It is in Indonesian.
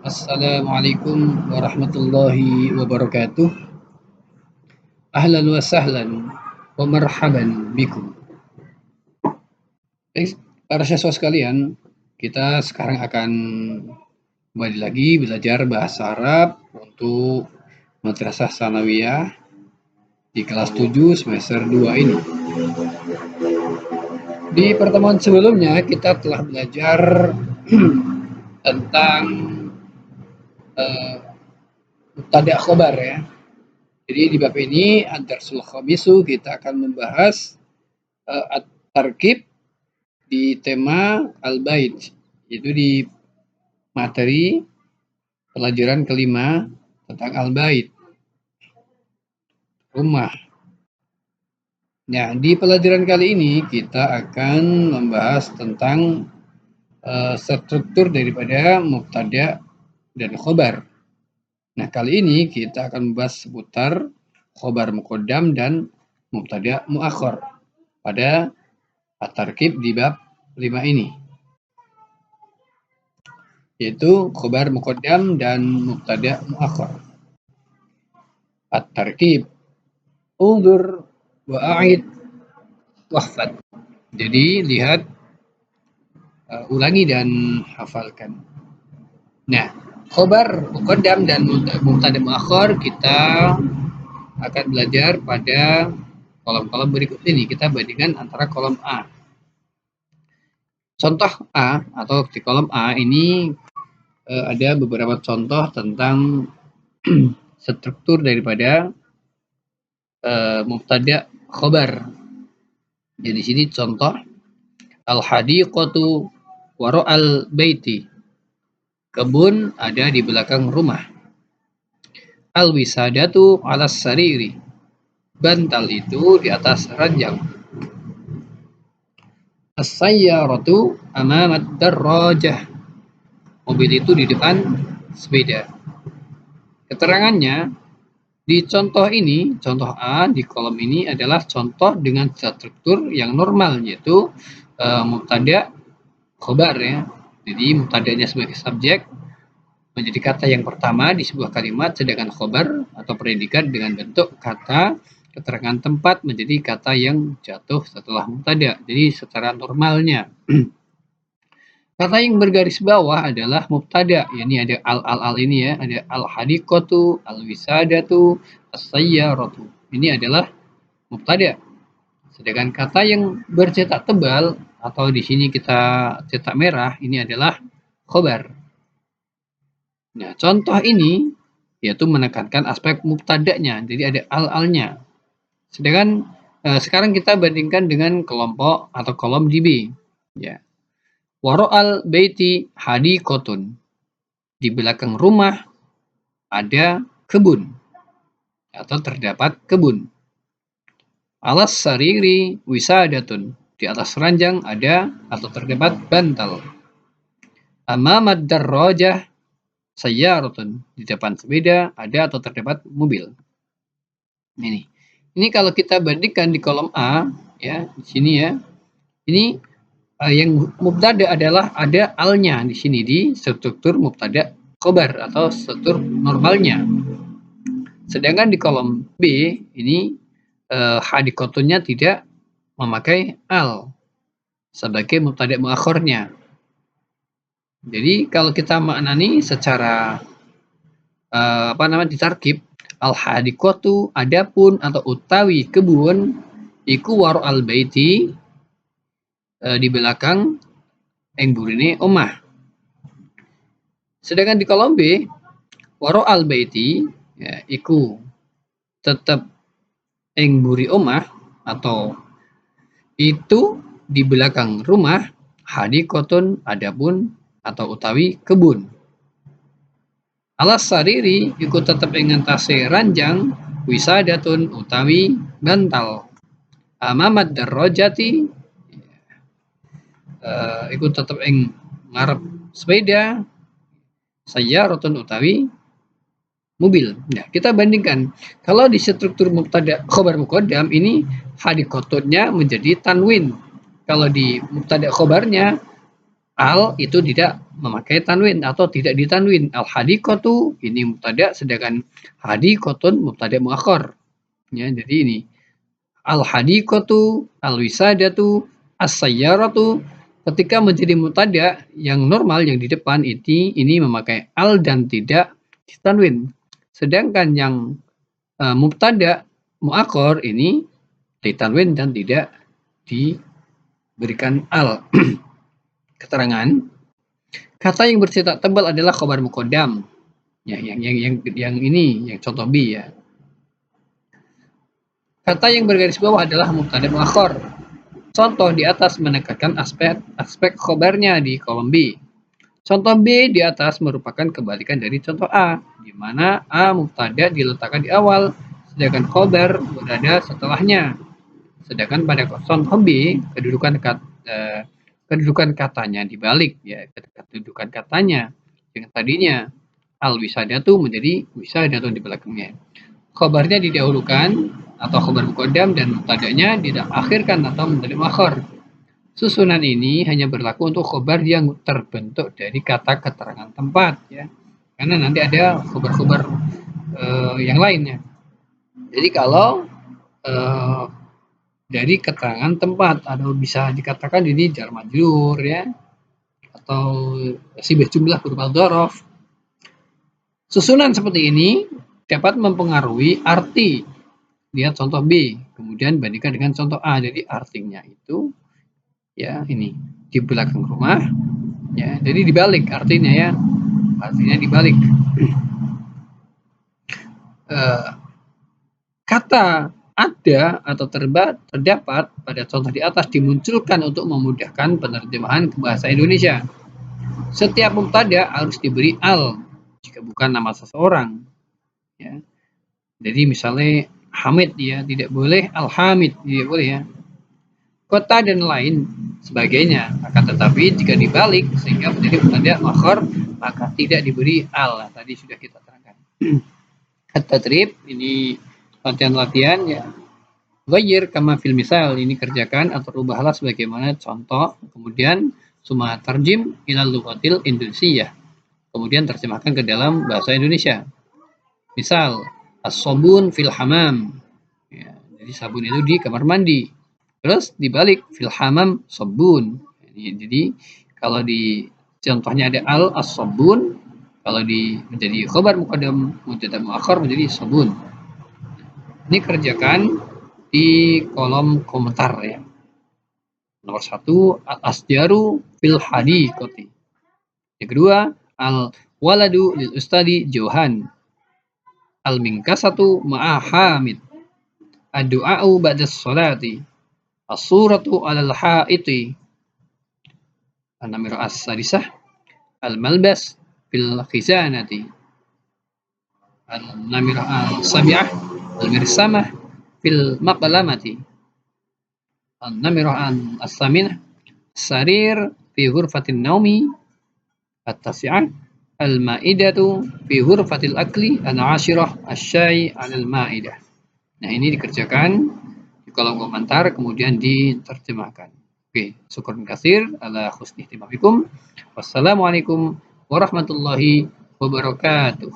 Assalamualaikum warahmatullahi wabarakatuh. Ahlan wa sahlan wa marhaban bikum. Para siswa sekalian, kita sekarang akan kembali lagi belajar bahasa Arab untuk Madrasah Sanawiyah di kelas 7 semester 2 ini. Di pertemuan sebelumnya kita telah belajar tentang mubtada' khobar ya. Jadi di bab ini ad-darsul khamisu kita akan membahas at-tarkib di tema al-bait, yaitu di materi pelajaran kelima tentang al-bait, rumah. Nah, di pelajaran kali ini kita akan membahas tentang struktur daripada mubtada' dan khobar. Nah, kali ini kita akan membahas seputar khobar muqaddam dan mubtada' muakhar pada at-tarkib di bab 5 ini, yaitu khobar muqaddam dan mubtada' muakhar. At-tarkib, undur wa a'id wahfad. Jadi lihat, ulangi dan hafalkan. Nah, khobar muqaddam dan mubtada' muakhar kita akan belajar pada kolom-kolom berikut ini. Kita bandingkan antara kolom A. Contoh A atau di kolom A ini ada beberapa contoh tentang struktur daripada mubtada' khobar. Jadi di sini contoh al-hadiqatu wara'al baiti. Kebun ada di belakang rumah. Al-wisadatu 'alas sariri. Bantal itu di atas ranjang. As-sayyaratu amamat darrajah. Mobil itu di depan sepeda. Keterangannya di contoh ini, contoh A di kolom ini adalah contoh dengan struktur yang normal, yaitu mubtada' khobar ya. Jadi mubtada'nya sebagai subjek menjadi kata yang pertama di sebuah kalimat, sedangkan khobar atau predikat dengan bentuk kata keterangan tempat menjadi kata yang jatuh setelah mubtada'. Jadi secara normalnya kata yang bergaris bawah adalah mubtada'. Ini ada al ini ya, ada al-hadiqatu, al-wisadatu, as-sayyaratu. Ini adalah mubtada'. Sedangkan kata yang bercetak tebal atau di sini kita cetak merah, ini adalah khobar. Nah, contoh ini yaitu menekankan aspek mubtada'nya. Jadi ada al-nya. Sedangkan sekarang kita bandingkan dengan kelompok atau kolom di B. Ya. Wara'al baiti hadiqatun. Di belakang rumah ada kebun atau terdapat kebun. Alas sariri wisadatun. Di atas ranjang ada atau terdapat bantal. Amamad darrajah sayyaratun. Di depan sepeda ada atau terdapat mobil. Ini kalau kita bandingkan di kolom A ya, di sini ya. Ini yang mubtada adalah ada al-nya di sini di struktur mubtada' khobar atau struktur normalnya. Sedangkan di kolom B ini hadiqatunnya tidak memakai al sebagai mubtada' muakhirnya. Jadi kalau kita maknani secara ditarkib, al-hadiqatu adapun atau utawi kebun iku wara'al baiti, di belakang engburine omah. Sedangkan di kolom B wara'al baiti ya, iku tetap engburi omah atau itu di belakang rumah, hadiqatun adapun atau utawi kebun. Alas sariri iku tetap ing ngantase ranjang, wisadatun utawi bantal. Amamat darrajati iku tetep ing ngarep sepeda, sayyaratun utawi mobil. Nah, kita bandingkan. Kalau di struktur mubtada' khobar muqaddam ini hadiqatunnya menjadi tanwin. Kalau di mubtada' khobarnya al itu tidak memakai tanwin atau tidak ditanwin. Al-hadiqatu ini mubtada, sedangkan hadiqatun mubtada muakhar. Ya, jadi ini al-hadiqatu, al-wisadatu, as-sayyaratu ketika menjadi mubtada yang normal yang di depan ini memakai al dan tidak ditanwin. Sedangkan yang mubtada muakhar ini ditanwin dan tidak diberikan al. Keterangan kata yang bercetak tebal adalah khobar muqaddam. Ya, yang ini, yang contoh B ya. Kata yang bergaris bawah adalah mubtada muakhar. Contoh di atas menekankan aspek khobarnya di kolom B. Contoh B di atas merupakan kebalikan dari contoh A, di mana A mubtada diletakkan di awal, sedangkan khobar berada setelahnya. Sedangkan pada contoh B, kedudukan katanya dibalik ya, kedudukan katanya yang tadinya al-wisadatu menjadi wisadatu di belakangnya. Khobarnya didahulukan atau khobar muqaddam dan mubtadanya diakhirkan atau mubtada muakhar. Susunan ini hanya berlaku untuk khobar yang terbentuk dari kata keterangan tempat ya. Karena nanti ada khobar-khobar yang lainnya. Jadi kalau dari keterangan tempat atau bisa dikatakan ini jar majrur ya, atau sibah jumlah berupa dzaraf. Susunan seperti ini dapat mempengaruhi arti. Lihat contoh B, kemudian bandingkan dengan contoh A. Jadi artinya itu ya ini di belakang rumah ya, jadi dibalik artinya ya, artinya dibalik. Kata ada atau terdapat pada contoh di atas dimunculkan untuk memudahkan penerjemahan ke bahasa Indonesia. Setiap mubtada harus diberi al jika bukan nama seseorang ya. Jadi misalnya Hamid ya, tidak boleh al-hamid, tidak boleh ya. Kota dan lain sebagainya. Akan tetapi jika dibalik sehingga menjadi mubtada muakhar, maka tidak diberi al. Tadi sudah kita terangkan. At-tadrib ini latihan-latihan ya. Ghayyir kama fil misal, ini kerjakan atau rubahlah sebagaimana contoh. Kemudian summa tarjim ilal lughatil Indonesiah. Kemudian terjemahkan ke dalam bahasa Indonesia. Misal as-sabun fil hamam. Ya, jadi sabun itu di kamar mandi. Terus dibalik fil hamam sabun. Jadi kalau di contohnya ada al as-sabun, kalau di menjadi khabar muqaddam mubtada muakhar menjadi sabun. Ini kerjakan di kolom komentar ya. Nomor 1 al-asjaru fil hadiqati. Yang kedua al-waladu lil ustadi Johan. Al-minkasatu ma'a hamid. Ad-du'a'u ba'da sholati. As-suratu 'alal ha'iti. An-namirah as-sadisah. Al-malbas fil khizanati. An-namirah as-sabi'ah. Al-mirsamah fil maqlamati. An-namirah as-saminah. Sarir fi ghurfatin naumi. At-tasi'ah. Al-ma'idatu fi ghurfatil akli. An-ashirah asy-syai 'alal ma'idah. Nah, ini dikerjakan di kolom komentar kemudian diterjemahkan. Oke, syukur katsir ala husni ihtimamikum. Wassalamualaikum warahmatullahi wabarakatuh.